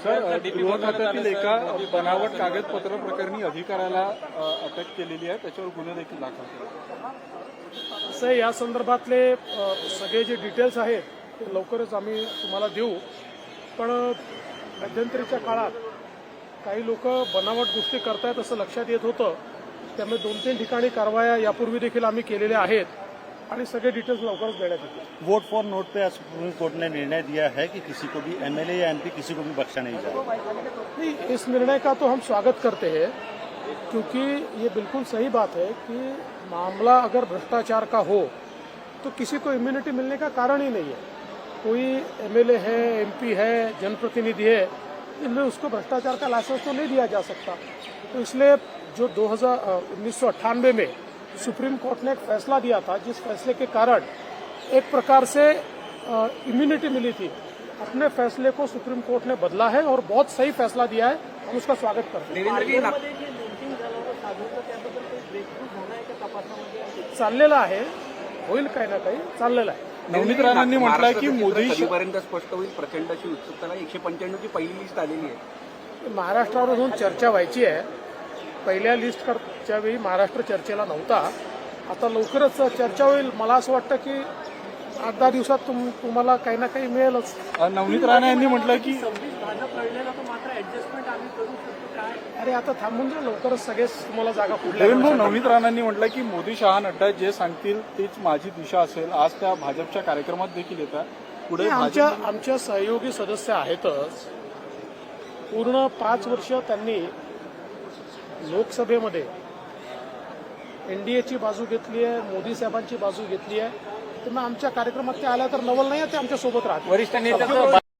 गृह खात्यातील एका बनावट कागदपत्र प्रकरणी अधिकाऱ्याला अटक केलेली आहे, त्याच्यावर गुन्हे देखील दाखल केले. असं या संदर्भातले सगळे जे डिटेल्स आहेत ते लवकरच आम्ही तुम्हाला देऊ. पण मध्यंतरीच्या काळात काही लोक बनावट गोष्टी करतायत असं लक्षात येत होतं. त्यामुळे 2-3 ठिकाणी कारवाया यापूर्वी देखील आम्ही केलेल्या आहेत आणि सगळे डिटेल्स लवकरच देण्यात येतील. वोट फॉर नोट पे आज सुप्रीम कोर्ट ने निर्णय दिया है कि किसी को भी एमएलए या एमपी किसी को भी बख्शा नहीं जाएगा. नहीं, इस निर्णय का तो हम स्वागत करते हैं, क्योंकि ये बिल्कुल सही बात है कि मामला अगर भ्रष्टाचार का हो तो किसी को इम्यूनिटी मिलने का कारण ही नहीं है. कोई एमएलए है, एमपी है, जनप्रतिनिधि है, इनमें उसको भ्रष्टाचार का लाइसेंस तो नहीं दिया जा सकता. तो इसलिए जो 1998 में सुप्रीम कोर्ट ने एक फैसला दिया था, जिस फैसले के कारण एक प्रकार से इम्यूनिटी मिली थी, अपने फैसले को सुप्रीम कोर्ट ने बदला है और बहुत सही फैसला दिया है. हम उसका स्वागत करते हैं. चाललेलं आहे, होईल काही ना काही चाललेलं आहे. नवनीत राणांनी म्हटलंय की मोदी कधीपर्यंत स्पष्ट होईल प्रचंड अशी उत्सुकता. 195 ची पहिली लिस्ट आलेली आहे. महाराष्ट्रावर अजून चर्चा व्हायची आहे. पहिल्या लिस्टच्या वेळी महाराष्ट्र चर्चेला नव्हता. आता लवकरच चर्चा होईल. मला असं वाटतं की 8-10 दिवसात तुम्हाला काही ना काही मिळेलच. नवनीत राणा यांनी म्हटलंय की अरे आता थांबून जा, लवकरच सगळेच तुम्हाला जागा देवेंद्र कुठल्या. नवनीत राणांनी म्हटलंय की मोदी शहा नड्डा जे सांगतील तीच माझी दिशा असेल. आज त्या भाजपच्या कार्यक्रमात देखील येतात. पुढे आमच्या सहयोगी सदस्य आहेतच. पूर्ण 5 वर्ष त्यांनी लोकसभेमध्ये एनडीएची बाजू घेतली आहे, मोदी साहेबांची बाजू घेतली आहे. त्यामुळे आमच्या कार्यक्रमात ते आल्या तर नवल नाही, ते आमच्या सोबत राहतात. वरिष्ठ नेत्याचं